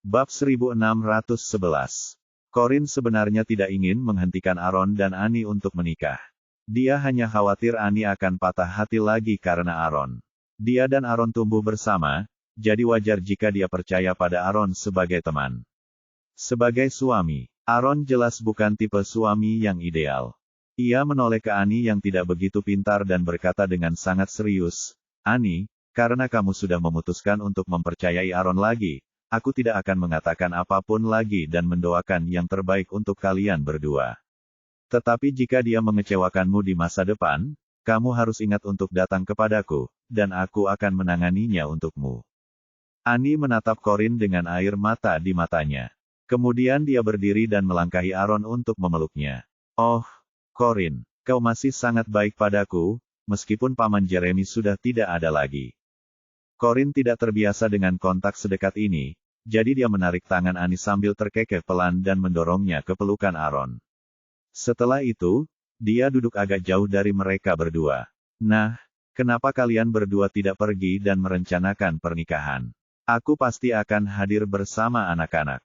Bab 1611. Corin sebenarnya tidak ingin menghentikan Aaron dan Annie untuk menikah. Dia hanya khawatir Annie akan patah hati lagi karena Aaron. Dia dan Aaron tumbuh bersama, jadi wajar jika dia percaya pada Aaron sebagai teman. Sebagai suami, Aaron jelas bukan tipe suami yang ideal. Ia menoleh ke Annie yang tidak begitu pintar dan berkata dengan sangat serius, "Annie, karena kamu sudah memutuskan untuk mempercayai Aaron lagi, aku tidak akan mengatakan apapun lagi dan mendoakan yang terbaik untuk kalian berdua. Tetapi jika dia mengecewakanmu di masa depan, kamu harus ingat untuk datang kepadaku, dan aku akan menanganinya untukmu." Annie menatap Corin dengan air mata di matanya. Kemudian dia berdiri dan melangkahi Aaron untuk memeluknya. "Oh, Corin, kau masih sangat baik padaku, meskipun Paman Jeremy sudah tidak ada lagi." Corin tidak terbiasa dengan kontak sedekat ini, jadi dia menarik tangan Annie sambil terkekeh pelan dan mendorongnya ke pelukan Aaron. Setelah itu, dia duduk agak jauh dari mereka berdua. "Nah, kenapa kalian berdua tidak pergi dan merencanakan pernikahan? Aku pasti akan hadir bersama anak-anak."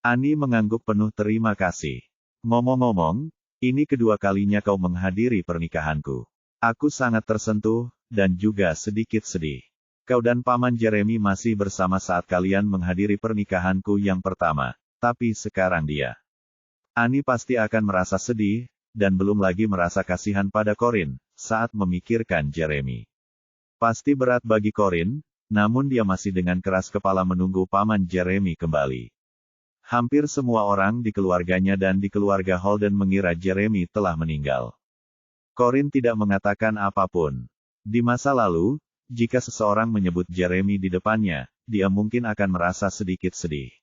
Annie mengangguk penuh terima kasih. "Ngomong-ngomong, ini kedua kalinya kau menghadiri pernikahanku. Aku sangat tersentuh, dan juga sedikit sedih. Kau dan Paman Jeremy masih bersama saat kalian menghadiri pernikahanku yang pertama, tapi sekarang dia." Annie pasti akan merasa sedih, dan belum lagi merasa kasihan pada Corin, saat memikirkan Jeremy. Pasti berat bagi Corin, namun dia masih dengan keras kepala menunggu Paman Jeremy kembali. Hampir semua orang di keluarganya dan di keluarga Holden mengira Jeremy telah meninggal. Corin tidak mengatakan apapun. Di masa lalu, jika seseorang menyebut Jeremy di depannya, dia mungkin akan merasa sedikit sedih.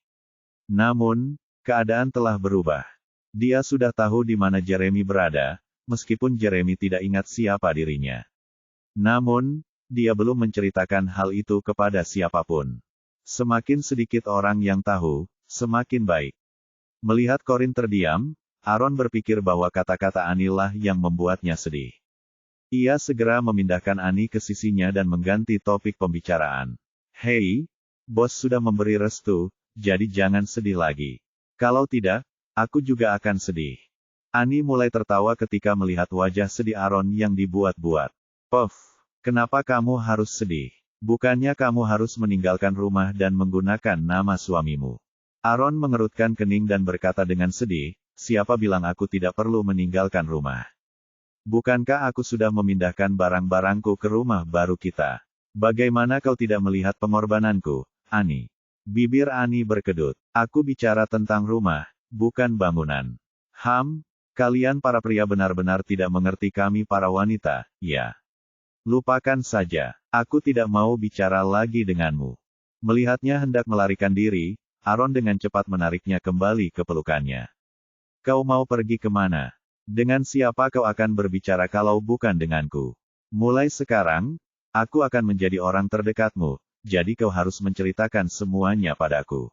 Namun, keadaan telah berubah. Dia sudah tahu di mana Jeremy berada, meskipun Jeremy tidak ingat siapa dirinya. Namun, dia belum menceritakan hal itu kepada siapapun. Semakin sedikit orang yang tahu, semakin baik. Melihat Corin terdiam, Aaron berpikir bahwa kata-kata Annie lah yang membuatnya sedih. Ia segera memindahkan Annie ke sisinya dan mengganti topik pembicaraan. "Hei, bos sudah memberi restu, jadi jangan sedih lagi. Kalau tidak, aku juga akan sedih." Annie mulai tertawa ketika melihat wajah sedih Aaron yang dibuat-buat. "Puff, kenapa kamu harus sedih? Bukannya kamu harus meninggalkan rumah dan menggunakan nama suamimu?" Aaron mengerutkan kening dan berkata dengan sedih, "Siapa bilang aku tidak perlu meninggalkan rumah? Bukankah aku sudah memindahkan barang-barangku ke rumah baru kita? Bagaimana kau tidak melihat pengorbananku, Annie?" Bibir Annie berkedut. "Aku bicara tentang rumah, bukan bangunan." Kalian para pria benar-benar tidak mengerti kami para wanita, ya. Lupakan saja, aku tidak mau bicara lagi denganmu." Melihatnya hendak melarikan diri, Aaron dengan cepat menariknya kembali ke pelukannya. "Kau mau pergi kemana? Dengan siapa kau akan berbicara kalau bukan denganku? Mulai sekarang, aku akan menjadi orang terdekatmu, jadi kau harus menceritakan semuanya padaku."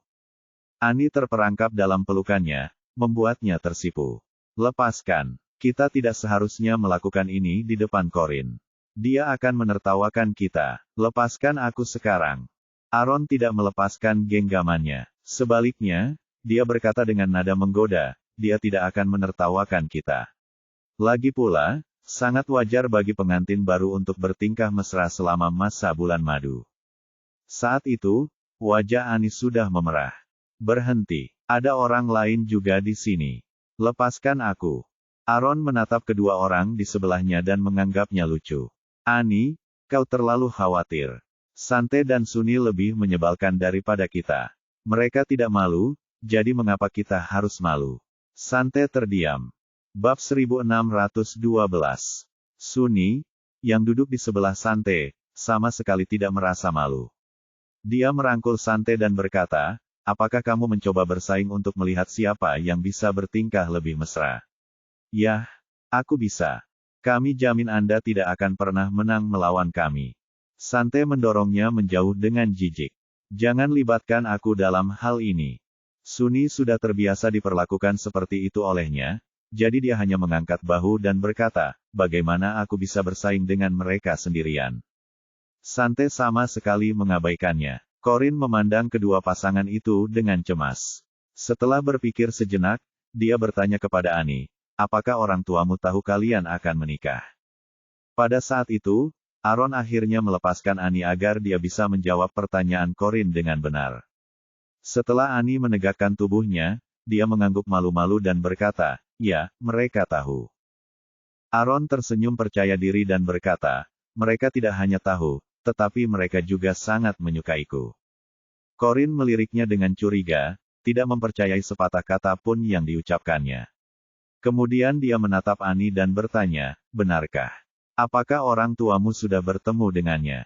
Annie terperangkap dalam pelukannya, membuatnya tersipu. "Lepaskan. Kita tidak seharusnya melakukan ini di depan Corin. Dia akan menertawakan kita. Lepaskan aku sekarang." Aaron tidak melepaskan genggamannya. Sebaliknya, dia berkata dengan nada menggoda, "Dia tidak akan menertawakan kita. Lagi pula, sangat wajar bagi pengantin baru untuk bertingkah mesra selama masa bulan madu." Saat itu, wajah Annie sudah memerah. "Berhenti. Ada orang lain juga di sini. Lepaskan aku." Aaron menatap kedua orang di sebelahnya dan menganggapnya lucu. "Annie, kau terlalu khawatir. Sante dan Sunny lebih menyebalkan daripada kita. Mereka tidak malu, jadi mengapa kita harus malu?" Sante terdiam. Bab 1612. Sunny, yang duduk di sebelah Sante, sama sekali tidak merasa malu. Dia merangkul Sante dan berkata, "Apakah kamu mencoba bersaing untuk melihat siapa yang bisa bertingkah lebih mesra?" "Yah, aku bisa. Kami jamin Anda tidak akan pernah menang melawan kami." Sante mendorongnya menjauh dengan jijik. "Jangan libatkan aku dalam hal ini." Sunny sudah terbiasa diperlakukan seperti itu olehnya, jadi dia hanya mengangkat bahu dan berkata, "Bagaimana aku bisa bersaing dengan mereka sendirian?" Sante sama sekali mengabaikannya. Corin memandang kedua pasangan itu dengan cemas. Setelah berpikir sejenak, dia bertanya kepada Annie, apakah orang tuamu tahu kalian akan menikah? Pada saat itu, Aaron akhirnya melepaskan Annie agar dia bisa menjawab pertanyaan Corin dengan benar. Setelah Annie menegakkan tubuhnya, dia mengangguk malu-malu dan berkata, ya, mereka tahu. Aaron tersenyum percaya diri dan berkata, mereka tidak hanya tahu, tetapi mereka juga sangat menyukaiku. Corin meliriknya dengan curiga, tidak mempercayai sepatah kata pun yang diucapkannya. Kemudian dia menatap Annie dan bertanya, benarkah? Apakah orang tuamu sudah bertemu dengannya?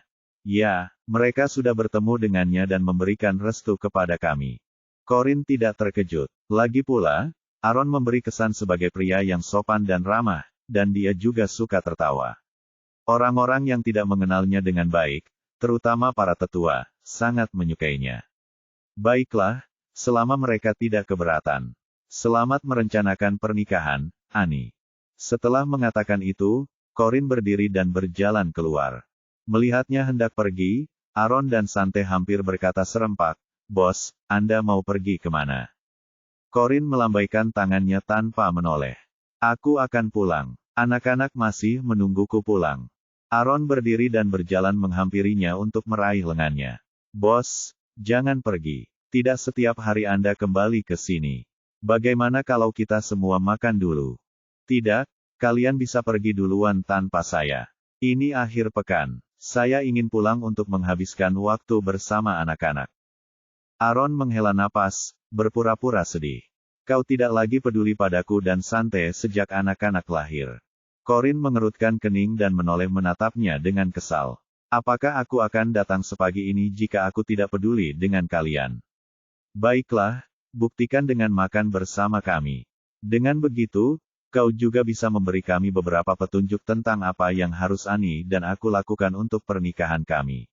Ya, mereka sudah bertemu dengannya dan memberikan restu kepada kami. Corin tidak terkejut. Lagi pula, Aaron memberi kesan sebagai pria yang sopan dan ramah, dan dia juga suka tertawa. Orang-orang yang tidak mengenalnya dengan baik, terutama para tetua, sangat menyukainya. Baiklah, selama mereka tidak keberatan. Selamat merencanakan pernikahan, Annie. Setelah mengatakan itu, Corin berdiri dan berjalan keluar. Melihatnya hendak pergi, Aaron dan Sante hampir berkata serempak, bos, Anda mau pergi kemana? Corin melambaikan tangannya tanpa menoleh. Aku akan pulang. Anak-anak masih menungguku pulang. Aaron berdiri dan berjalan menghampirinya untuk meraih lengannya. Bos, jangan pergi. Tidak setiap hari Anda kembali ke sini. Bagaimana kalau kita semua makan dulu? Tidak, kalian bisa pergi duluan tanpa saya. Ini akhir pekan. Saya ingin pulang untuk menghabiskan waktu bersama anak-anak. Aaron menghela napas, berpura-pura sedih. Kau tidak lagi peduli padaku dan Sante sejak anak-anak lahir. Corin mengerutkan kening dan menoleh menatapnya dengan kesal. Apakah aku akan datang sepagi ini jika aku tidak peduli dengan kalian? Baiklah, buktikan dengan makan bersama kami. Dengan begitu, kau juga bisa memberi kami beberapa petunjuk tentang apa yang harus Annie dan aku lakukan untuk pernikahan kami.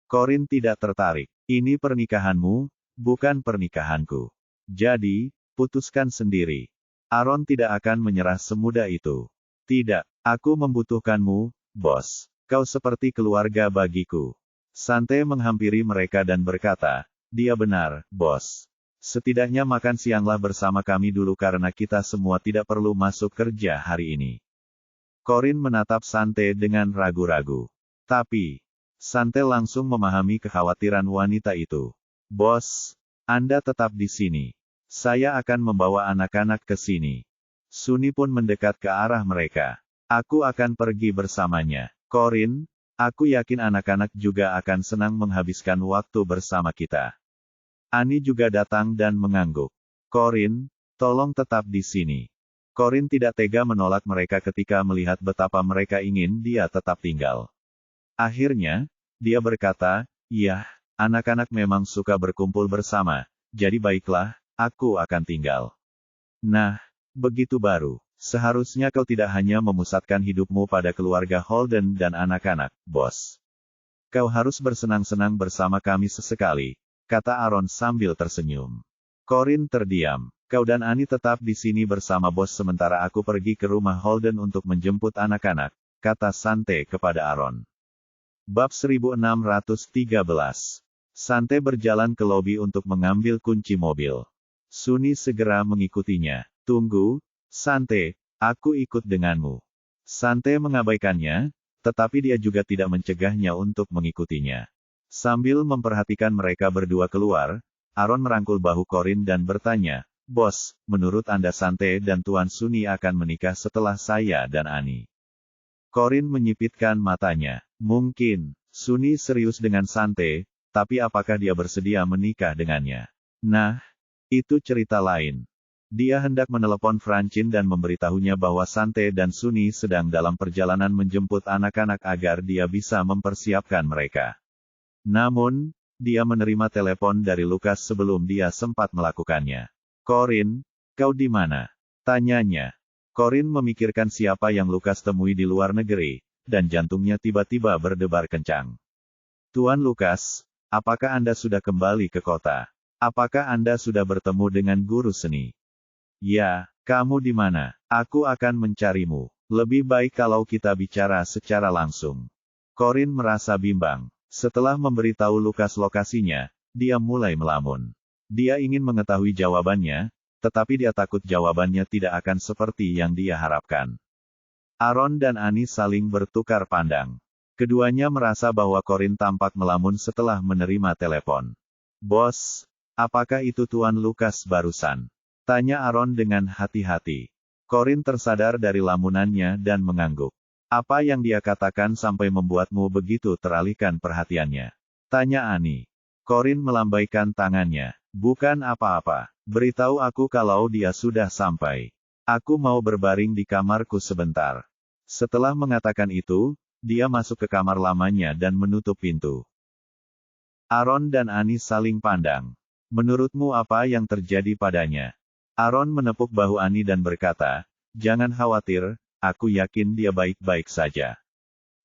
Corin tidak tertarik. Ini pernikahanmu, bukan pernikahanku. Jadi, putuskan sendiri. Aaron tidak akan menyerah semudah itu. Tidak, aku membutuhkanmu, bos. Kau seperti keluarga bagiku. Sante menghampiri mereka dan berkata, dia benar, bos. Setidaknya makan sianglah bersama kami dulu karena kita semua tidak perlu masuk kerja hari ini. Corin menatap Sante dengan ragu-ragu. Tapi, Sante langsung memahami kekhawatiran wanita itu. Bos, Anda tetap di sini. Saya akan membawa anak-anak ke sini. Suni pun mendekat ke arah mereka. Aku akan pergi bersamanya. Corin, aku yakin anak-anak juga akan senang menghabiskan waktu bersama kita. Annie juga datang dan mengangguk. Corin, tolong tetap di sini. Corin tidak tega menolak mereka ketika melihat betapa mereka ingin dia tetap tinggal. Akhirnya, dia berkata, iya, anak-anak memang suka berkumpul bersama, jadi baiklah, aku akan tinggal. Nah, begitu baru. Seharusnya kau tidak hanya memusatkan hidupmu pada keluarga Holden dan anak-anak, bos. Kau harus bersenang-senang bersama kami sesekali, kata Aaron sambil tersenyum. Corin terdiam. Kau dan Annie tetap di sini bersama bos sementara aku pergi ke rumah Holden untuk menjemput anak-anak, kata Sante kepada Aaron. Bab 1613. Sante berjalan ke lobi untuk mengambil kunci mobil. Suni segera mengikutinya. Tunggu, Sante, aku ikut denganmu. Sante mengabaikannya, tetapi dia juga tidak mencegahnya untuk mengikutinya. Sambil memperhatikan mereka berdua keluar, Aaron merangkul bahu Corin dan bertanya, bos, menurut Anda Sante dan Tuan Suni akan menikah setelah saya dan Annie? Corin menyipitkan matanya. Mungkin, Suni serius dengan Sante, tapi apakah dia bersedia menikah dengannya? Nah, itu cerita lain. Dia hendak menelepon Francine dan memberitahunya bahwa Sante dan Suni sedang dalam perjalanan menjemput anak-anak agar dia bisa mempersiapkan mereka. Namun, dia menerima telepon dari Lukas sebelum dia sempat melakukannya. Corin, kau di mana? Tanyanya. Corin memikirkan siapa yang Lukas temui di luar negeri, dan jantungnya tiba-tiba berdebar kencang. Tuan Lukas, apakah Anda sudah kembali ke kota? Apakah Anda sudah bertemu dengan guru seni? Ya, kamu di mana? Aku akan mencarimu. Lebih baik kalau kita bicara secara langsung. Corin merasa bimbang. Setelah memberitahu Lukas lokasinya, dia mulai melamun. Dia ingin mengetahui jawabannya, tetapi dia takut jawabannya tidak akan seperti yang dia harapkan. Aaron dan Annie saling bertukar pandang. Keduanya merasa bahwa Corin tampak melamun setelah menerima telepon. "Bos, apakah itu Tuan Lukas barusan?" tanya Aaron dengan hati-hati. Corin tersadar dari lamunannya dan mengangguk. "Apa yang dia katakan sampai membuatmu begitu teralihkan perhatiannya?" tanya Annie. Corin melambaikan tangannya. "Bukan apa-apa. Beritahu aku kalau dia sudah sampai. Aku mau berbaring di kamarku sebentar." Setelah mengatakan itu, dia masuk ke kamar lamanya dan menutup pintu. Aaron dan Annie saling pandang. "Menurutmu apa yang terjadi padanya?" Aaron menepuk bahu Annie dan berkata, "Jangan khawatir, aku yakin dia baik-baik saja.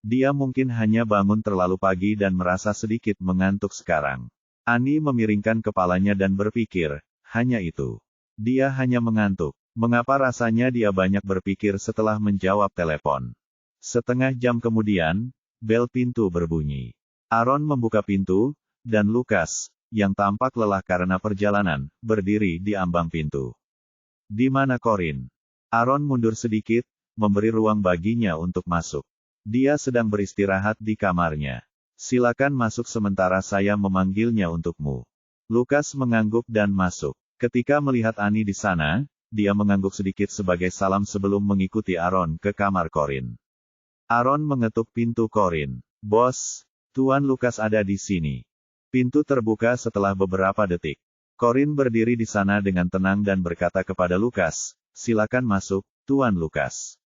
Dia mungkin hanya bangun terlalu pagi dan merasa sedikit mengantuk sekarang." Annie memiringkan kepalanya dan berpikir, hanya itu. Dia hanya mengantuk. Mengapa rasanya dia banyak berpikir setelah menjawab telepon. Setengah jam kemudian, bel pintu berbunyi. Aaron membuka pintu, dan Lukas, yang tampak lelah karena perjalanan, berdiri di ambang pintu. "Di mana Corin?" Aaron mundur sedikit, memberi ruang baginya untuk masuk. "Dia sedang beristirahat di kamarnya. Silakan masuk sementara saya memanggilnya untukmu." Lukas mengangguk dan masuk. Ketika melihat Annie di sana, dia mengangguk sedikit sebagai salam sebelum mengikuti Aaron ke kamar Corin. Aaron mengetuk pintu Corin. "Bos, Tuan Lukas ada di sini." Pintu terbuka setelah beberapa detik. Corin berdiri di sana dengan tenang dan berkata kepada Lukas, "Silakan masuk, Tuan Lukas."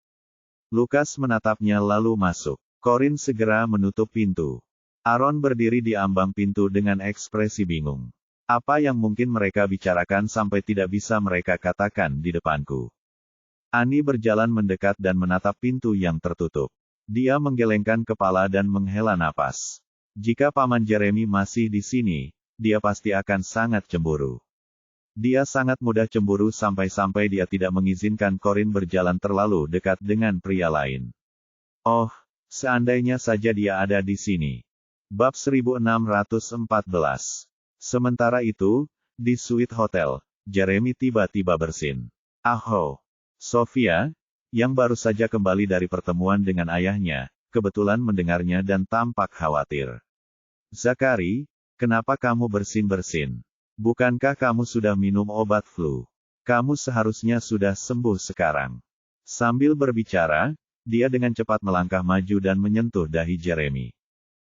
Lukas menatapnya lalu masuk. Corin segera menutup pintu. Aaron berdiri di ambang pintu dengan ekspresi bingung. Apa yang mungkin mereka bicarakan sampai tidak bisa mereka katakan di depanku? Annie berjalan mendekat dan menatap pintu yang tertutup. Dia menggelengkan kepala dan menghela napas. Jika Paman Jeremy masih di sini, dia pasti akan sangat cemburu. Dia sangat mudah cemburu sampai-sampai dia tidak mengizinkan Corin berjalan terlalu dekat dengan pria lain. Oh, seandainya saja dia ada di sini. Bab 1614. Sementara itu, di suite hotel, Jeremy tiba-tiba bersin. "Aho, Sofia," yang baru saja kembali dari pertemuan dengan ayahnya, kebetulan mendengarnya dan tampak khawatir. "Zakari, kenapa kamu bersin-bersin? Bukankah kamu sudah minum obat flu? Kamu seharusnya sudah sembuh sekarang." Sambil berbicara, dia dengan cepat melangkah maju dan menyentuh dahi Jeremy.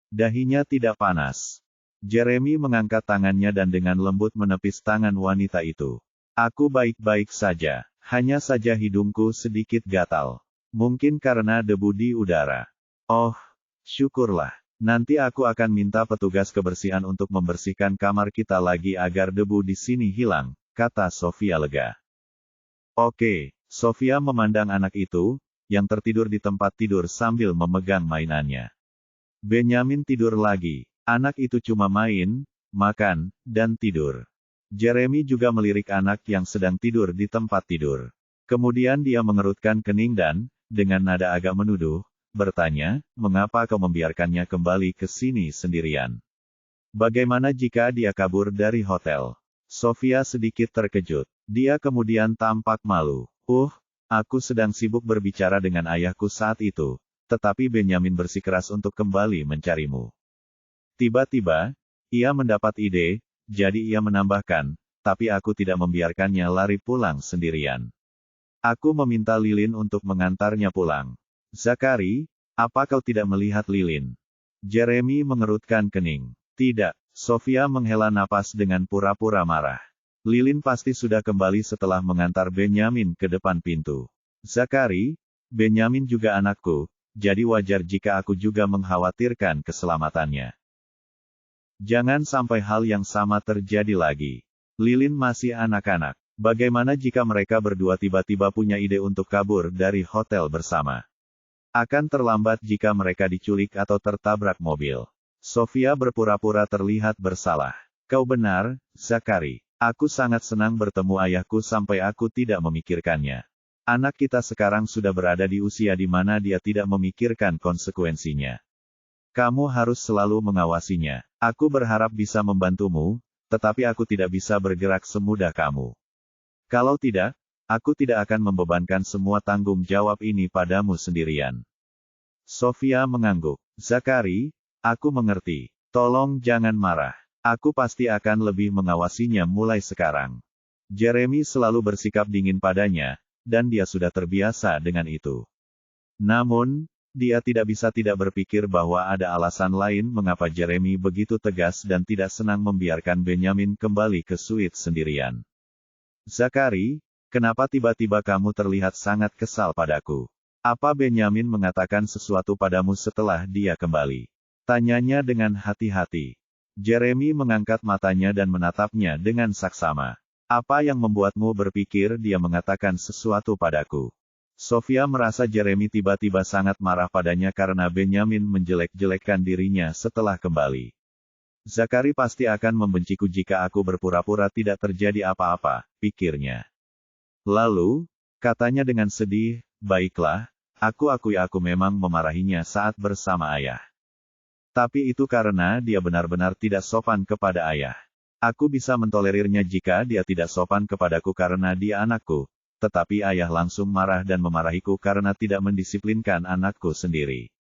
Dahinya tidak panas. Jeremy mengangkat tangannya dan dengan lembut menepis tangan wanita itu. "Aku baik-baik saja, hanya saja hidungku sedikit gatal. Mungkin karena debu di udara." "Oh, syukurlah. Nanti aku akan minta petugas kebersihan untuk membersihkan kamar kita lagi agar debu di sini hilang," kata Sofia lega. "Oke." Sofia memandang anak itu, yang tertidur di tempat tidur sambil memegang mainannya. Benyamin tidur lagi. Anak itu cuma main, makan, dan tidur. Jeremy juga melirik anak yang sedang tidur di tempat tidur. Kemudian dia mengerutkan kening dan, dengan nada agak menuduh, bertanya, "Mengapa kau membiarkannya kembali ke sini sendirian? Bagaimana jika dia kabur dari hotel?" Sofia sedikit terkejut. Dia kemudian tampak malu. Aku sedang sibuk berbicara dengan ayahku saat itu, tetapi Benyamin bersikeras untuk kembali mencarimu." Tiba-tiba, ia mendapat ide, jadi ia menambahkan, "Tapi aku tidak membiarkannya lari pulang sendirian. Aku meminta Lilin untuk mengantarnya pulang." "Zakari, apa kau tidak melihat Lilin?" Jeremy mengerutkan kening. "Tidak." Sofia menghela napas dengan pura-pura marah. "Lilin pasti sudah kembali setelah mengantar Benyamin ke depan pintu." "Zakari, Benyamin juga anakku, jadi wajar jika aku juga mengkhawatirkan keselamatannya. Jangan sampai hal yang sama terjadi lagi. Lilin masih anak-anak. Bagaimana jika mereka berdua tiba-tiba punya ide untuk kabur dari hotel bersama? Akan terlambat jika mereka diculik atau tertabrak mobil." Sofia berpura-pura terlihat bersalah. "Kau benar, Zakari. Aku sangat senang bertemu ayahku sampai aku tidak memikirkannya. Anak kita sekarang sudah berada di usia di mana dia tidak memikirkan konsekuensinya." Kamu harus selalu mengawasinya. Aku berharap bisa membantumu, tetapi aku tidak bisa bergerak semudah kamu. Kalau tidak, aku tidak akan membebankan semua tanggung jawab ini padamu sendirian. Sofia mengangguk. Zakari, aku mengerti. Tolong jangan marah. Aku pasti akan lebih mengawasinya mulai sekarang. Jeremy selalu bersikap dingin padanya, dan dia sudah terbiasa dengan itu. Namun, dia tidak bisa tidak berpikir bahwa ada alasan lain mengapa Jeremy begitu tegas dan tidak senang membiarkan Benjamin kembali ke suite sendirian. Zakari, kenapa tiba-tiba kamu terlihat sangat kesal padaku? Apa Benjamin mengatakan sesuatu padamu setelah dia kembali? Tanyanya dengan hati-hati. Jeremy mengangkat matanya dan menatapnya dengan saksama. Apa yang membuatmu berpikir dia mengatakan sesuatu padaku? Sofia merasa Jeremy tiba-tiba sangat marah padanya karena Benjamin menjelek-jelekkan dirinya setelah kembali. Zakari pasti akan membenciku jika aku berpura-pura tidak terjadi apa-apa, pikirnya. Lalu, katanya dengan sedih, baiklah, aku akui aku memang memarahinya saat bersama ayah. Tapi itu karena dia benar-benar tidak sopan kepada ayah. Aku bisa mentolerirnya jika dia tidak sopan kepadaku karena dia anakku. Tetapi ayah langsung marah dan memarahiku karena tidak mendisiplinkan anakku sendiri.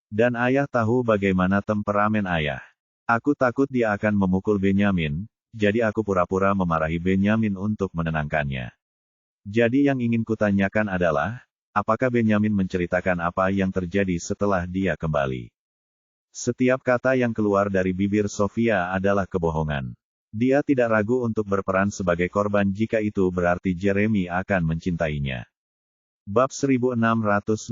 Dan ayah tahu bagaimana temperamen ayah. Aku takut dia akan memukul Benjamin, jadi aku pura-pura memarahi Benjamin untuk menenangkannya. Jadi yang ingin kutanyakan adalah, apakah Benjamin menceritakan apa yang terjadi setelah dia kembali? Setiap kata yang keluar dari bibir Sofia adalah kebohongan. Dia tidak ragu untuk berperan sebagai korban jika itu berarti Jeremy akan mencintainya. Bab 1615.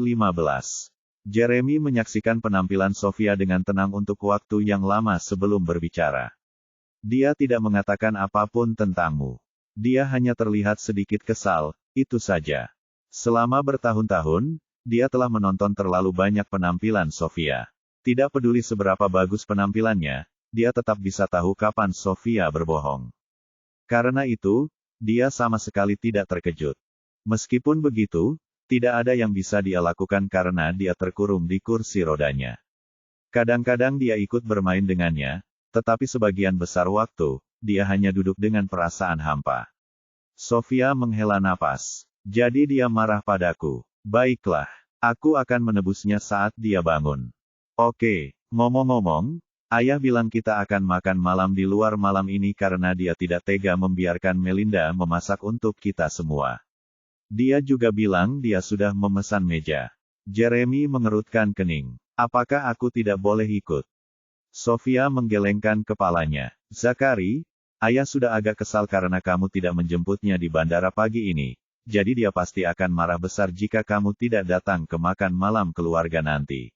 Jeremy menyaksikan penampilan Sofia dengan tenang untuk waktu yang lama sebelum berbicara. Dia tidak mengatakan apapun tentangmu. Dia hanya terlihat sedikit kesal, itu saja. Selama bertahun-tahun, dia telah menonton terlalu banyak penampilan Sofia. Tidak peduli seberapa bagus penampilannya, dia tetap bisa tahu kapan Sofia berbohong. Karena itu, dia sama sekali tidak terkejut. Meskipun begitu, tidak ada yang bisa dia lakukan karena dia terkurung di kursi rodanya. Kadang-kadang dia ikut bermain dengannya, tetapi sebagian besar waktu, dia hanya duduk dengan perasaan hampa. Sofia menghela napas. Jadi dia marah padaku. Baiklah, aku akan menebusnya saat dia bangun. Oke, ngomong-ngomong, ayah bilang kita akan makan malam di luar malam ini karena dia tidak tega membiarkan Melinda memasak untuk kita semua. Dia juga bilang dia sudah memesan meja. Jeremy mengerutkan kening. Apakah aku tidak boleh ikut? Sofia menggelengkan kepalanya. Zakari, ayah sudah agak kesal karena kamu tidak menjemputnya di bandara pagi ini. Jadi dia pasti akan marah besar jika kamu tidak datang ke makan malam keluarga nanti.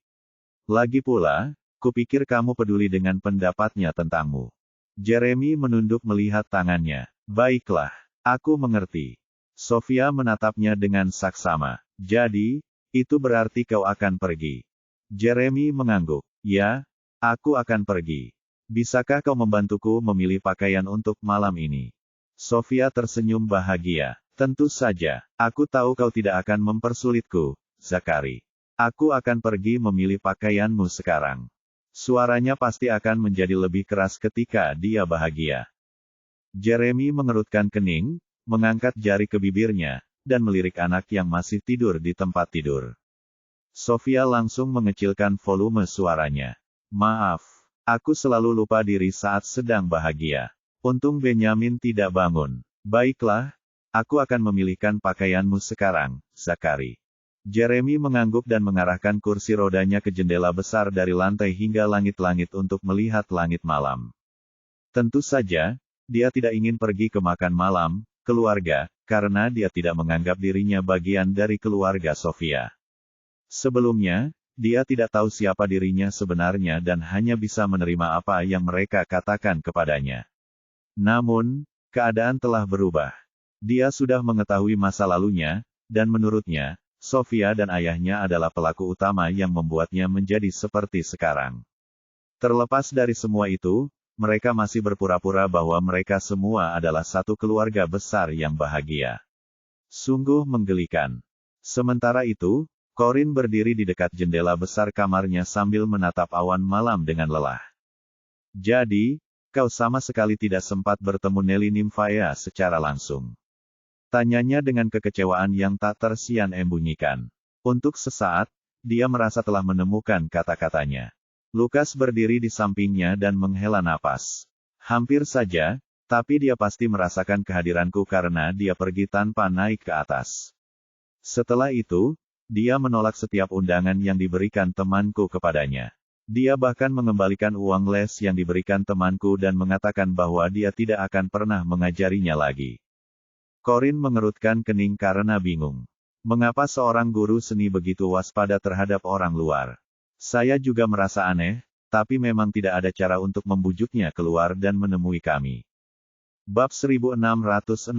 Lagi pula, kupikir kamu peduli dengan pendapatnya tentangmu. Jeremy menunduk melihat tangannya. Baiklah, aku mengerti. Sofia menatapnya dengan saksama. Jadi, itu berarti kau akan pergi. Jeremy mengangguk. Ya, aku akan pergi. Bisakah kau membantuku memilih pakaian untuk malam ini? Sofia tersenyum bahagia. Tentu saja, aku tahu kau tidak akan mempersulitku, Zakari. Aku akan pergi memilih pakaianmu sekarang. Suaranya pasti akan menjadi lebih keras ketika dia bahagia. Jeremy mengerutkan kening, mengangkat jari ke bibirnya, dan melirik anak yang masih tidur di tempat tidur. Sofia langsung mengecilkan volume suaranya. Maaf, aku selalu lupa diri saat sedang bahagia. Untung Benjamin tidak bangun. Baiklah, aku akan memilihkan pakaianmu sekarang, Zakari. Jeremy mengangguk dan mengarahkan kursi rodanya ke jendela besar dari lantai hingga langit-langit untuk melihat langit malam. Tentu saja, dia tidak ingin pergi ke makan malam, keluarga, karena dia tidak menganggap dirinya bagian dari keluarga Sofia. Sebelumnya, dia tidak tahu siapa dirinya sebenarnya dan hanya bisa menerima apa yang mereka katakan kepadanya. Namun, keadaan telah berubah. Dia sudah mengetahui masa lalunya, dan menurutnya, Sofia dan ayahnya adalah pelaku utama yang membuatnya menjadi seperti sekarang. Terlepas dari semua itu, mereka masih berpura-pura bahwa mereka semua adalah satu keluarga besar yang bahagia. Sungguh menggelikan. Sementara itu, Corin berdiri di dekat jendela besar kamarnya sambil menatap awan malam dengan lelah. Jadi, kau sama sekali tidak sempat bertemu Nelly Nymphaya secara langsung. Tanyanya dengan kekecewaan yang tak tersian-embunyikan. Untuk sesaat, dia merasa telah menemukan kata-katanya. Lukas berdiri di sampingnya dan menghela napas. Hampir saja, tapi dia pasti merasakan kehadiranku karena dia pergi tanpa naik ke atas. Setelah itu, dia menolak setiap undangan yang diberikan temanku kepadanya. Dia bahkan mengembalikan uang les yang diberikan temanku dan mengatakan bahwa dia tidak akan pernah mengajarinya lagi. Corin mengerutkan kening karena bingung. Mengapa seorang guru seni begitu waspada terhadap orang luar? Saya juga merasa aneh, tapi memang tidak ada cara untuk membujuknya keluar dan menemui kami. Bab 1616.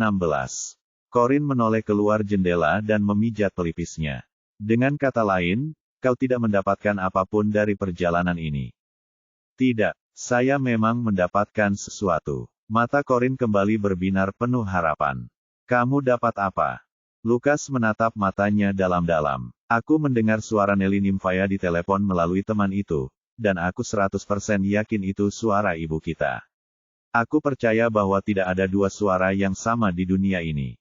Corin menoleh keluar jendela dan memijat pelipisnya. Dengan kata lain, kau tidak mendapatkan apapun dari perjalanan ini. Tidak, saya memang mendapatkan sesuatu. Mata Corin kembali berbinar penuh harapan. Kamu dapat apa? Lukas menatap matanya dalam-dalam. Aku mendengar suara Nelly Nymphaya di telepon melalui teman itu, dan aku 100% yakin itu suara ibu kita. Aku percaya bahwa tidak ada dua suara yang sama di dunia ini.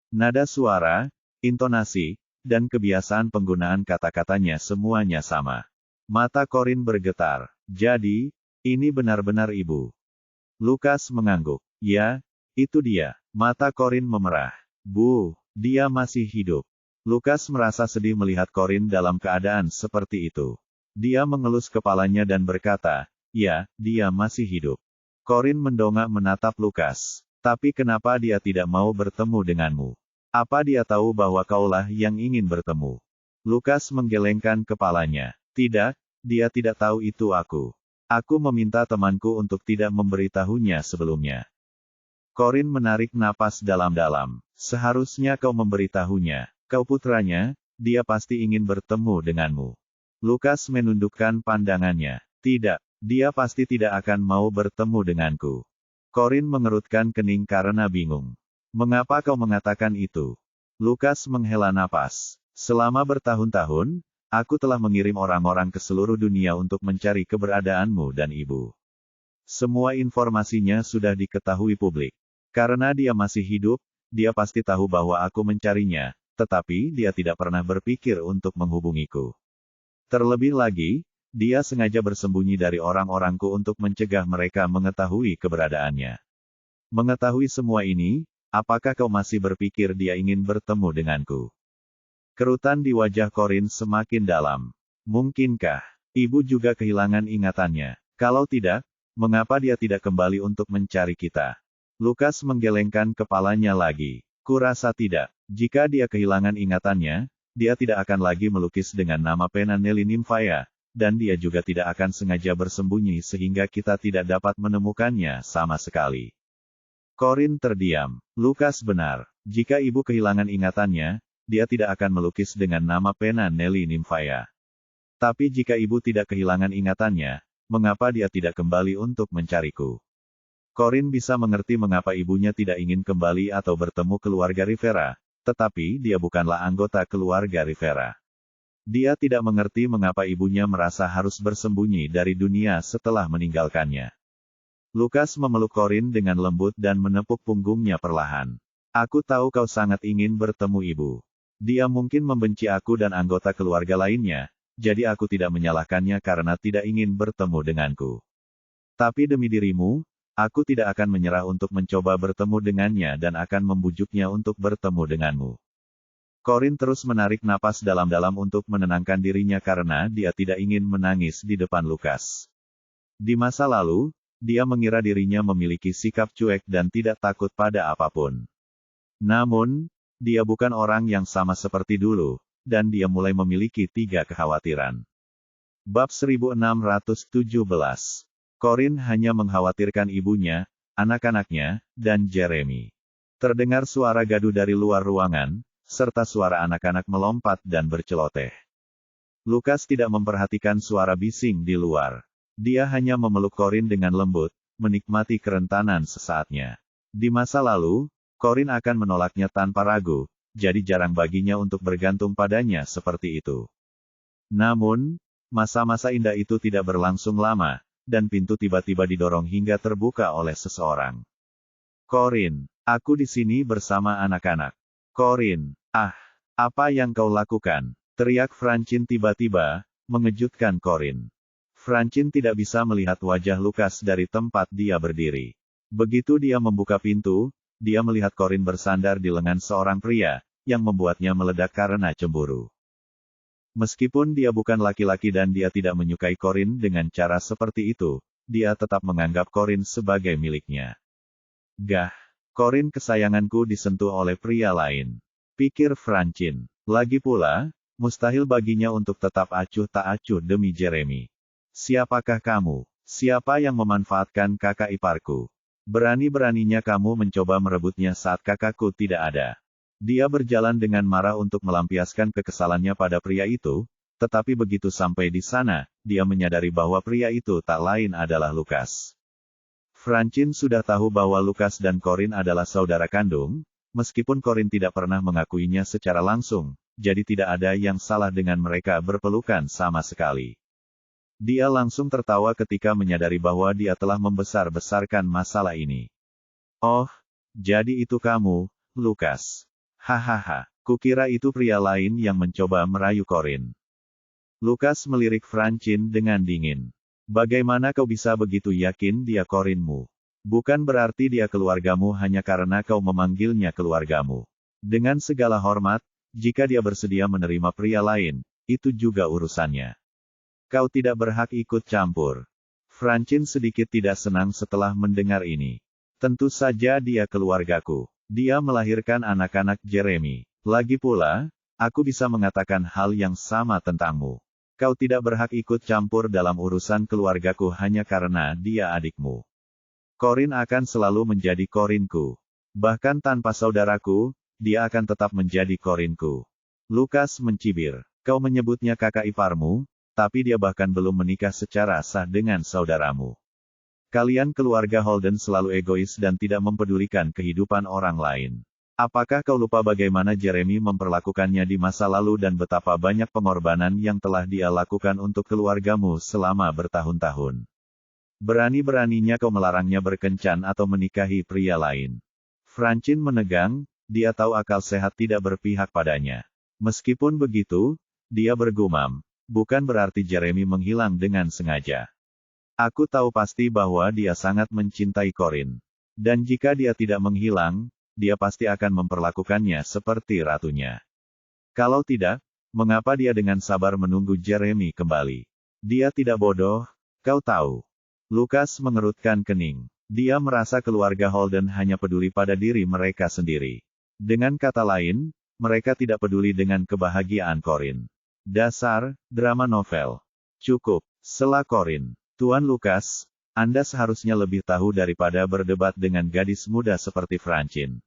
Nada suara, intonasi, dan kebiasaan penggunaan kata-katanya semuanya sama. Mata Corin bergetar. Jadi, ini benar-benar ibu. Lukas mengangguk. Ya, itu dia. Mata Corin memerah. Bu, dia masih hidup. Lukas merasa sedih melihat Corin dalam keadaan seperti itu. Dia mengelus kepalanya dan berkata, ya, dia masih hidup. Corin mendongak menatap Lukas. Tapi kenapa dia tidak mau bertemu denganmu? Apa dia tahu bahwa kaulah yang ingin bertemu? Lukas menggelengkan kepalanya. Tidak, dia tidak tahu itu aku. Aku meminta temanku untuk tidak memberitahunya sebelumnya. Corin menarik napas dalam-dalam. Seharusnya kau memberitahunya. Kau putranya, dia pasti ingin bertemu denganmu. Lukas menundukkan pandangannya. Tidak, dia pasti tidak akan mau bertemu denganku. Corin mengerutkan kening karena bingung. Mengapa kau mengatakan itu? Lukas menghela napas. Selama bertahun-tahun, aku telah mengirim orang-orang ke seluruh dunia untuk mencari keberadaanmu dan ibu. Semua informasinya sudah diketahui publik. Karena dia masih hidup, dia pasti tahu bahwa aku mencarinya, tetapi dia tidak pernah berpikir untuk menghubungiku. Terlebih lagi, dia sengaja bersembunyi dari orang-orangku untuk mencegah mereka mengetahui keberadaannya. Mengetahui semua ini, apakah kau masih berpikir dia ingin bertemu denganku? Kerutan di wajah Corin semakin dalam. Mungkinkah ibu juga kehilangan ingatannya? Kalau tidak, mengapa dia tidak kembali untuk mencari kita? Lukas menggelengkan kepalanya lagi. Kurasa tidak. Jika dia kehilangan ingatannya, dia tidak akan lagi melukis dengan nama pena Nelly Nymphaya, dan dia juga tidak akan sengaja bersembunyi sehingga kita tidak dapat menemukannya sama sekali. Corin terdiam. Lukas benar. Jika ibu kehilangan ingatannya, dia tidak akan melukis dengan nama pena Nelly Nymphaya. Tapi jika ibu tidak kehilangan ingatannya, mengapa dia tidak kembali untuk mencariku? Corin bisa mengerti mengapa ibunya tidak ingin kembali atau bertemu keluarga Rivera, tetapi dia bukanlah anggota keluarga Rivera. Dia tidak mengerti mengapa ibunya merasa harus bersembunyi dari dunia setelah meninggalkannya. Lukas memeluk Corin dengan lembut dan menepuk punggungnya perlahan. Aku tahu kau sangat ingin bertemu ibu. Dia mungkin membenci aku dan anggota keluarga lainnya, jadi aku tidak menyalahkannya karena tidak ingin bertemu denganku. Tapi demi dirimu, aku tidak akan menyerah untuk mencoba bertemu dengannya dan akan membujuknya untuk bertemu denganmu. Corin terus menarik napas dalam-dalam untuk menenangkan dirinya karena dia tidak ingin menangis di depan Lukas. Di masa lalu, dia mengira dirinya memiliki sikap cuek dan tidak takut pada apapun. Namun, dia bukan orang yang sama seperti dulu, dan dia mulai memiliki 3 kekhawatiran. Bab 1617. Corin hanya mengkhawatirkan ibunya, anak-anaknya, dan Jeremy. Terdengar suara gaduh dari luar ruangan, serta suara anak-anak melompat dan berceloteh. Lukas tidak memperhatikan suara bising di luar. Dia hanya memeluk Corin dengan lembut, menikmati kerentanan sesaatnya. Di masa lalu, Corin akan menolaknya tanpa ragu, jadi jarang baginya untuk bergantung padanya seperti itu. Namun, masa-masa indah itu tidak berlangsung lama, dan pintu tiba-tiba didorong hingga terbuka oleh seseorang. Corin, aku di sini bersama anak-anak. Corin, apa yang kau lakukan? Teriak Francine tiba-tiba, mengejutkan Corin. Francine tidak bisa melihat wajah Lukas dari tempat dia berdiri. Begitu dia membuka pintu, dia melihat Corin bersandar di lengan seorang pria, yang membuatnya meledak karena cemburu. Meskipun dia bukan laki-laki dan dia tidak menyukai Corin dengan cara seperti itu, dia tetap menganggap Corin sebagai miliknya. Gah, Corin kesayanganku disentuh oleh pria lain. Pikir Francine. Lagi pula, mustahil baginya untuk tetap acuh tak acuh demi Jeremy. Siapakah kamu? Siapa yang memanfaatkan kakak iparku? Berani-beraninya kamu mencoba merebutnya saat kakakku tidak ada. Dia berjalan dengan marah untuk melampiaskan kekesalannya pada pria itu, tetapi begitu sampai di sana, dia menyadari bahwa pria itu tak lain adalah Lukas. Francine sudah tahu bahwa Lukas dan Corin adalah saudara kandung, meskipun Corin tidak pernah mengakuinya secara langsung, jadi tidak ada yang salah dengan mereka berpelukan sama sekali. Dia langsung tertawa ketika menyadari bahwa dia telah membesar-besarkan masalah ini. Oh, jadi itu kamu, Lukas. Hahaha, kukira itu pria lain yang mencoba merayu Corin. Lukas melirik Francine dengan dingin. Bagaimana kau bisa begitu yakin dia Corinmu? Bukan berarti dia keluargamu hanya karena kau memanggilnya keluargamu. Dengan segala hormat, jika dia bersedia menerima pria lain, itu juga urusannya. Kau tidak berhak ikut campur. Francine sedikit tidak senang setelah mendengar ini. Tentu saja dia keluargaku. Dia melahirkan anak-anak Jeremy. Lagi pula, aku bisa mengatakan hal yang sama tentangmu. Kau tidak berhak ikut campur dalam urusan keluargaku hanya karena dia adikmu. Corin akan selalu menjadi Corinku. Bahkan tanpa saudaraku, dia akan tetap menjadi Corinku. Lukas mencibir. Kau menyebutnya kakak iparmu, tapi dia bahkan belum menikah secara sah dengan saudaramu. Kalian keluarga Holden selalu egois dan tidak mempedulikan kehidupan orang lain. Apakah kau lupa bagaimana Jeremy memperlakukannya di masa lalu dan betapa banyak pengorbanan yang telah dia lakukan untuk keluargamu selama bertahun-tahun? Berani-beraninya kau melarangnya berkencan atau menikahi pria lain. Francine menegang, dia tahu akal sehat tidak berpihak padanya. Meskipun begitu, dia bergumam. Bukan berarti Jeremy menghilang dengan sengaja. Aku tahu pasti bahwa dia sangat mencintai Corin. Dan jika dia tidak menghilang, dia pasti akan memperlakukannya seperti ratunya. Kalau tidak, mengapa dia dengan sabar menunggu Jeremy kembali? Dia tidak bodoh, kau tahu. Lukas mengerutkan kening. Dia merasa keluarga Holden hanya peduli pada diri mereka sendiri. Dengan kata lain, mereka tidak peduli dengan kebahagiaan Corin. Dasar, drama novel. Cukup, sela Corin. Tuan Lukas, Anda seharusnya lebih tahu daripada berdebat dengan gadis muda seperti Francine.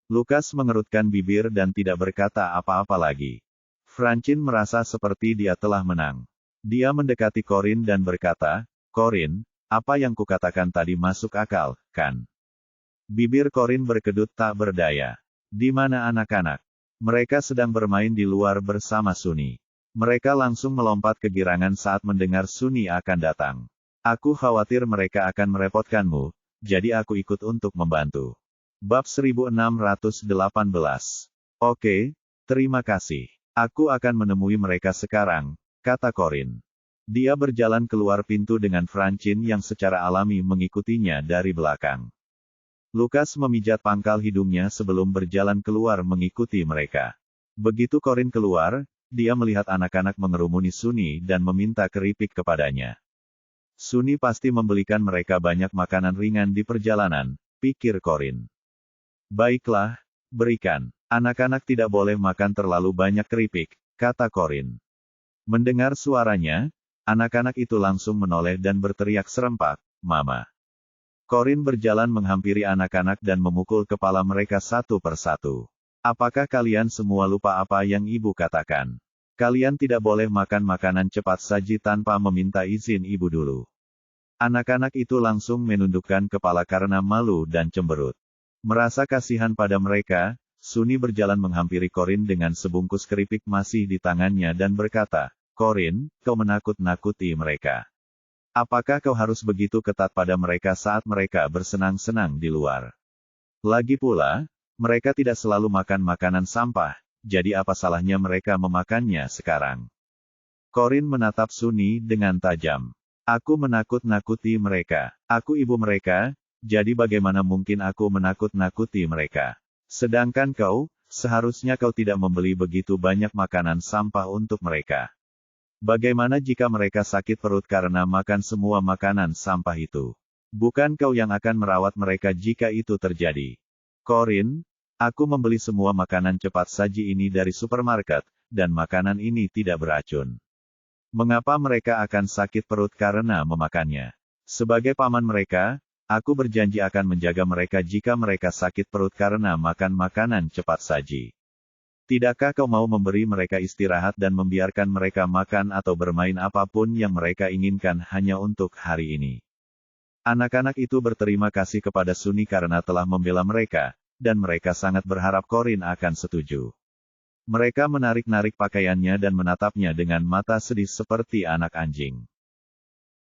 Lukas mengerutkan bibir dan tidak berkata apa-apa lagi. Francine merasa seperti dia telah menang. Dia mendekati Corin dan berkata, Corin, apa yang kukatakan tadi masuk akal, kan? Bibir Corin berkedut tak berdaya. Di mana anak-anak? Mereka sedang bermain di luar bersama Sunny. Mereka langsung melompat kegirangan saat mendengar Sunny akan datang. Aku khawatir mereka akan merepotkanmu, jadi aku ikut untuk membantu. Bab 1618. Oke, terima kasih. Aku akan menemui mereka sekarang, kata Corin. Dia berjalan keluar pintu dengan Francine yang secara alami mengikutinya dari belakang. Lukas memijat pangkal hidungnya sebelum berjalan keluar mengikuti mereka. Begitu Corin keluar, dia melihat anak-anak mengerumuni Sunny dan meminta keripik kepadanya. Sunny pasti membelikan mereka banyak makanan ringan di perjalanan, pikir Corin. Baiklah, berikan. Anak-anak tidak boleh makan terlalu banyak keripik, kata Corin. Mendengar suaranya, anak-anak itu langsung menoleh dan berteriak serempak, Mama. Corin berjalan menghampiri anak-anak dan memukul kepala mereka satu persatu. Apakah kalian semua lupa apa yang ibu katakan? Kalian tidak boleh makan makanan cepat saji tanpa meminta izin ibu dulu. Anak-anak itu langsung menundukkan kepala karena malu dan cemberut. Merasa kasihan pada mereka, Suni berjalan menghampiri Corin dengan sebungkus keripik masih di tangannya dan berkata, "Corin, kau menakut-nakuti mereka. Apakah kau harus begitu ketat pada mereka saat mereka bersenang-senang di luar? Lagi pula, mereka tidak selalu makan makanan sampah, jadi apa salahnya mereka memakannya sekarang?" Corin menatap Suni dengan tajam. "Aku menakut-nakuti mereka. Aku ibu mereka, jadi bagaimana mungkin aku menakut-nakuti mereka? Sedangkan kau, seharusnya kau tidak membeli begitu banyak makanan sampah untuk mereka. Bagaimana jika mereka sakit perut karena makan semua makanan sampah itu? Bukan kau yang akan merawat mereka jika itu terjadi. Corin, aku membeli semua makanan cepat saji ini dari supermarket, dan makanan ini tidak beracun. Mengapa mereka akan sakit perut karena memakannya? Sebagai paman mereka, aku berjanji akan menjaga mereka jika mereka sakit perut karena makan makanan cepat saji. Tidakkah kau mau memberi mereka istirahat dan membiarkan mereka makan atau bermain apapun yang mereka inginkan hanya untuk hari ini?" Anak-anak itu berterima kasih kepada Suni karena telah membela mereka, dan mereka sangat berharap Corin akan setuju. Mereka menarik-narik pakaiannya dan menatapnya dengan mata sedih seperti anak anjing.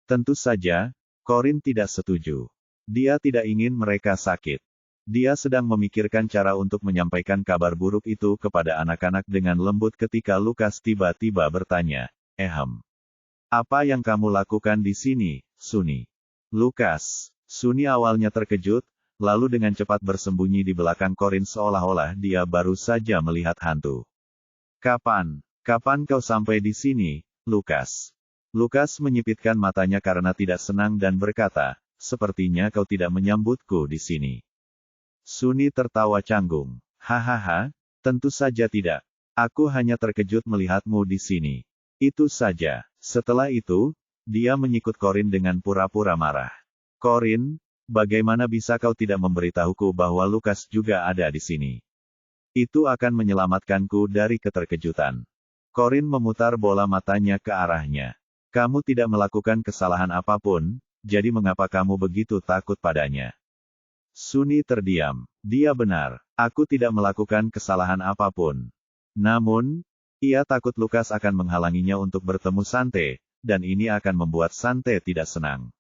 Tentu saja, Corin tidak setuju. Dia tidak ingin mereka sakit. Dia sedang memikirkan cara untuk menyampaikan kabar buruk itu kepada anak-anak dengan lembut ketika Lukas tiba-tiba bertanya, "Apa yang kamu lakukan di sini, Suni?" "Lukas." Suni awalnya terkejut, lalu dengan cepat bersembunyi di belakang Corin seolah-olah dia baru saja melihat hantu. Kapan kau sampai di sini, Lukas?" Lukas menyipitkan matanya karena tidak senang dan berkata, "Sepertinya kau tidak menyambutku di sini." Suni tertawa canggung. "Hahaha, tentu saja tidak. Aku hanya terkejut melihatmu di sini. Itu saja." Setelah itu, dia menyikut Corin dengan pura-pura marah. "Corin, bagaimana bisa kau tidak memberitahuku bahwa Lukas juga ada di sini? Itu akan menyelamatkanku dari keterkejutan." Corin memutar bola matanya ke arahnya. "Kamu tidak melakukan kesalahan apapun, jadi mengapa kamu begitu takut padanya?" Suni terdiam. Dia benar. Aku tidak melakukan kesalahan apapun. Namun, ia takut Lukas akan menghalanginya untuk bertemu Sante, dan ini akan membuat Sante tidak senang.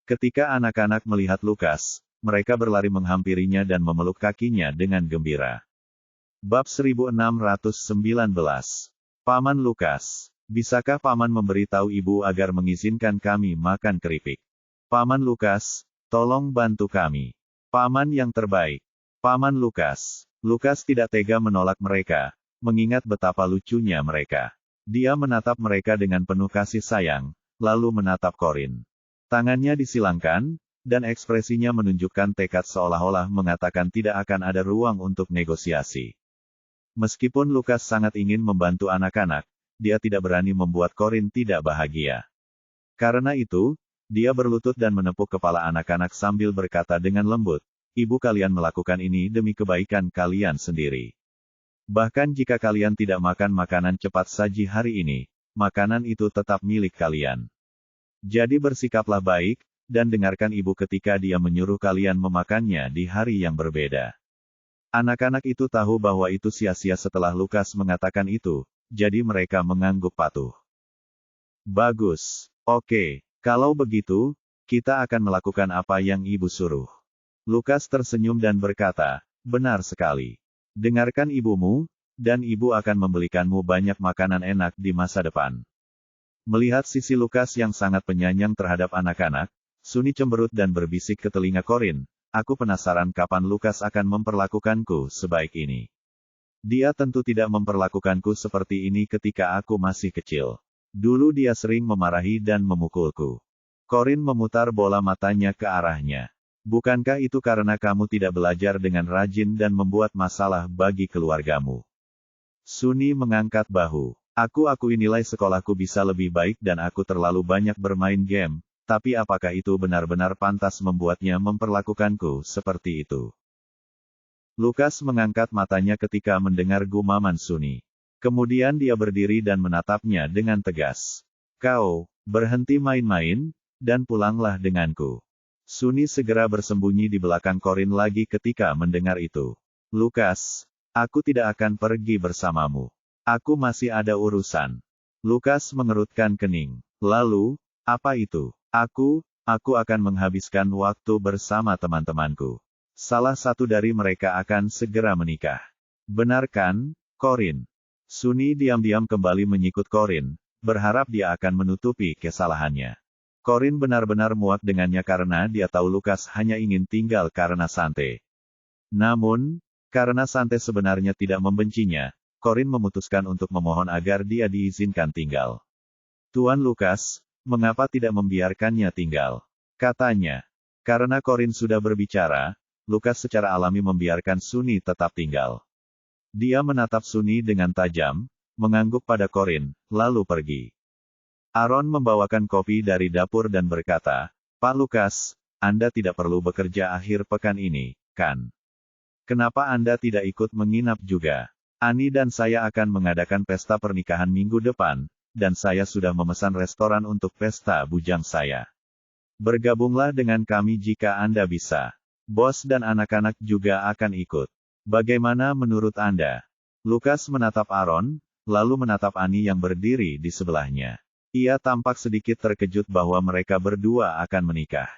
Ketika anak-anak melihat Lukas, mereka berlari menghampirinya dan memeluk kakinya dengan gembira. Bab 1619. Paman Lukas. Bisakah Paman memberitahu Ibu agar mengizinkan kami makan keripik? Paman Lukas, tolong bantu kami. Paman yang terbaik. Paman Lukas. Lukas tidak tega menolak mereka, mengingat betapa lucunya mereka. Dia menatap mereka dengan penuh kasih sayang, lalu menatap Corin. Tangannya disilangkan, dan ekspresinya menunjukkan tekad seolah-olah mengatakan tidak akan ada ruang untuk negosiasi. Meskipun Lukas sangat ingin membantu anak-anak, dia tidak berani membuat Corin tidak bahagia. Karena itu, dia berlutut dan menepuk kepala anak-anak sambil berkata dengan lembut, "Ibu kalian melakukan ini demi kebaikan kalian sendiri. Bahkan jika kalian tidak makan makanan cepat saji hari ini, makanan itu tetap milik kalian. Jadi bersikaplah baik, dan dengarkan ibu ketika dia menyuruh kalian memakannya di hari yang berbeda." Anak-anak itu tahu bahwa itu sia-sia setelah Lukas mengatakan itu, jadi mereka mengangguk patuh. "Bagus. Oke, kalau begitu, kita akan melakukan apa yang ibu suruh." Lukas tersenyum dan berkata, "Benar sekali. Dengarkan ibumu, dan ibu akan membelikanmu banyak makanan enak di masa depan." Melihat sisi Lukas yang sangat penyayang terhadap anak-anak, Suni cemberut dan berbisik ke telinga Corin, "Aku penasaran kapan Lukas akan memperlakukanku sebaik ini. Dia tentu tidak memperlakukanku seperti ini ketika aku masih kecil. Dulu dia sering memarahi dan memukulku." Corin memutar bola matanya ke arahnya. "Bukankah itu karena kamu tidak belajar dengan rajin dan membuat masalah bagi keluargamu?" Suni mengangkat bahu. Aku nilai sekolahku bisa lebih baik dan aku terlalu banyak bermain game, tapi apakah itu benar-benar pantas membuatnya memperlakukanku seperti itu?" Lukas mengangkat matanya ketika mendengar gumaman Suni. Kemudian dia berdiri dan menatapnya dengan tegas. "Kau, berhenti main-main, dan pulanglah denganku." Suni segera bersembunyi di belakang Corin lagi ketika mendengar itu. "Lukas, Aku tidak akan pergi bersamamu. Aku masih ada urusan. Lukas mengerutkan kening. Lalu, apa itu? Aku akan menghabiskan waktu bersama teman-temanku. Salah satu dari mereka akan segera menikah. Benar kan, Corin? Sunny diam-diam kembali menyikut Corin, berharap dia akan menutupi kesalahannya. Corin benar-benar muak dengannya karena dia tahu Lukas hanya ingin tinggal karena Sante. Namun, karena Sante sebenarnya tidak membencinya, Corin memutuskan untuk memohon agar dia diizinkan tinggal. Tuan Lukas, mengapa tidak membiarkannya tinggal? Katanya. Karena Corin sudah berbicara, Lukas secara alami membiarkan Sunny tetap tinggal. Dia menatap Sunny dengan tajam, mengangguk pada Corin, lalu pergi. Aaron membawakan kopi dari dapur dan berkata, Pak Lukas, Anda tidak perlu bekerja akhir pekan ini, kan? Kenapa Anda tidak ikut menginap juga? Ani dan saya akan mengadakan pesta pernikahan minggu depan, dan saya sudah memesan restoran untuk pesta bujang saya. Bergabunglah dengan kami jika Anda bisa. Bos dan anak-anak juga akan ikut. Bagaimana menurut Anda? Lukas menatap Aaron, lalu menatap Ani yang berdiri di sebelahnya. Ia tampak sedikit terkejut bahwa mereka berdua akan menikah.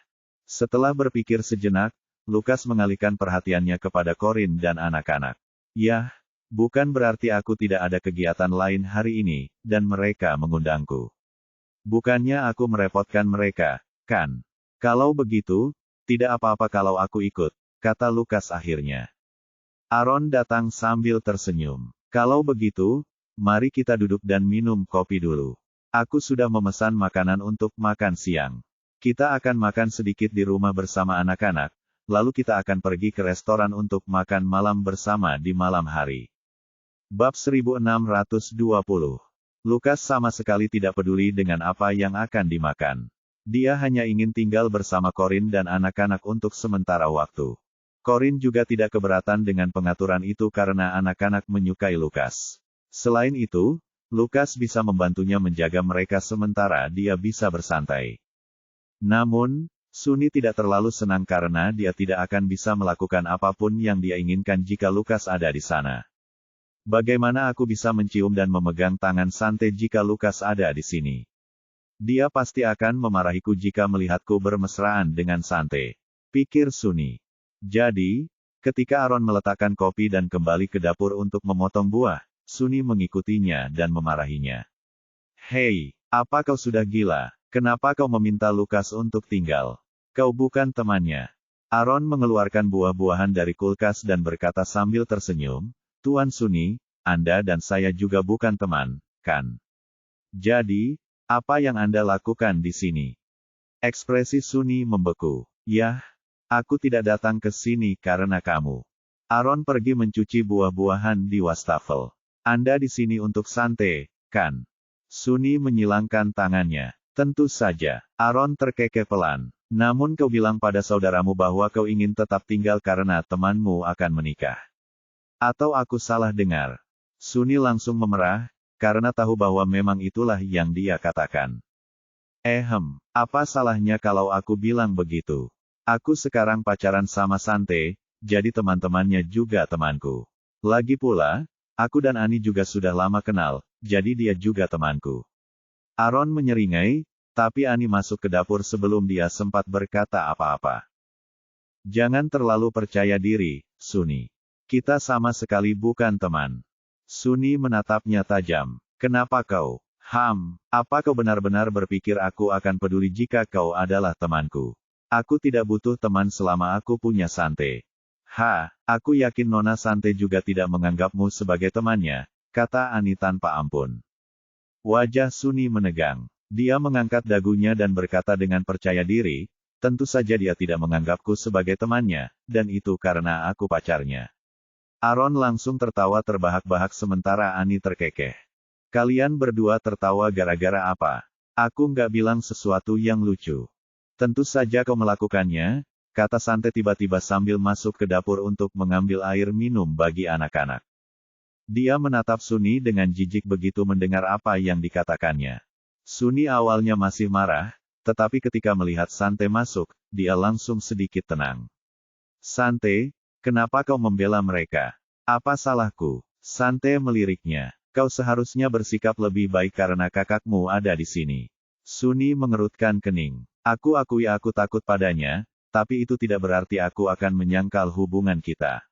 Setelah berpikir sejenak, Lukas mengalihkan perhatiannya kepada Corin dan anak-anak. Yah, bukan berarti aku tidak ada kegiatan lain hari ini, dan mereka mengundangku. Bukannya aku merepotkan mereka, kan? Kalau begitu, tidak apa-apa kalau aku ikut, kata Lukas akhirnya. Aaron datang sambil tersenyum. Kalau begitu, mari kita duduk dan minum kopi dulu. Aku sudah memesan makanan untuk makan siang. Kita akan makan sedikit di rumah bersama anak-anak, lalu kita akan pergi ke restoran untuk makan malam bersama di malam hari. Bab 1620. Lukas sama sekali tidak peduli dengan apa yang akan dimakan. Dia hanya ingin tinggal bersama Corin dan anak-anak untuk sementara waktu. Corin juga tidak keberatan dengan pengaturan itu karena anak-anak menyukai Lukas. Selain itu, Lukas bisa membantunya menjaga mereka sementara dia bisa bersantai. Namun, Sunny tidak terlalu senang karena dia tidak akan bisa melakukan apapun yang dia inginkan jika Lukas ada di sana. Bagaimana aku bisa mencium dan memegang tangan Sante jika Lukas ada di sini? Dia pasti akan memarahiku jika melihatku bermesraan dengan Sante, pikir Sunny. Jadi, ketika Aaron meletakkan kopi dan kembali ke dapur untuk memotong buah, Sunny mengikutinya dan memarahinya. Hei, apa kau sudah gila? Kenapa kau meminta Lukas untuk tinggal? Kau bukan temannya. Aaron mengeluarkan buah-buahan dari kulkas dan berkata sambil tersenyum, Tuan Sunny, Anda dan saya juga bukan teman, kan? Jadi, apa yang Anda lakukan di sini? Ekspresi Sunny membeku. Yah, aku tidak datang ke sini karena kamu. Aaron pergi mencuci buah-buahan di wastafel. Anda di sini untuk Sante, kan? Sunny menyilangkan tangannya. Tentu saja. Aaron terkekeh pelan. Namun kau bilang pada saudaramu bahwa kau ingin tetap tinggal karena temanmu akan menikah. Atau aku salah dengar? Sunny langsung memerah, karena tahu bahwa memang itulah yang dia katakan. Apa salahnya kalau aku bilang begitu? Aku sekarang pacaran sama Sante, jadi teman-temannya juga temanku. Lagi pula, aku dan Ani juga sudah lama kenal, jadi dia juga temanku. Aaron menyeringai, tapi Ani masuk ke dapur sebelum dia sempat berkata apa-apa. Jangan terlalu percaya diri, Sunny. Kita sama sekali bukan teman. Sunny menatapnya tajam. Kenapa kau? Apa kau benar-benar berpikir aku akan peduli jika kau adalah temanku? Aku tidak butuh teman selama aku punya Sante. Aku yakin Nona Sante juga tidak menganggapmu sebagai temannya, kata Ani tanpa ampun. Wajah Sunny menegang. Dia mengangkat dagunya dan berkata dengan percaya diri, tentu saja dia tidak menganggapku sebagai temannya, dan itu karena aku pacarnya. Aaron langsung tertawa terbahak-bahak sementara Ani terkekeh. Kalian berdua tertawa gara-gara apa? Aku nggak bilang sesuatu yang lucu. Tentu saja kau melakukannya, kata Sante tiba-tiba sambil masuk ke dapur untuk mengambil air minum bagi anak-anak. Dia menatap Sunny dengan jijik begitu mendengar apa yang dikatakannya. Sunny awalnya masih marah, tetapi ketika melihat Sante masuk, dia langsung sedikit tenang. Sante, kenapa kau membela mereka? Apa salahku? Sante meliriknya. Kau seharusnya bersikap lebih baik karena kakakmu ada di sini. Suni mengerutkan kening. Aku akui aku takut padanya, tapi itu tidak berarti aku akan menyangkal hubungan kita.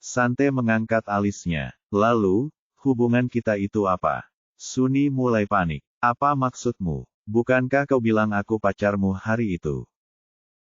Sante mengangkat alisnya. Lalu, hubungan kita itu apa? Suni mulai panik. Apa maksudmu? Bukankah kau bilang aku pacarmu hari itu?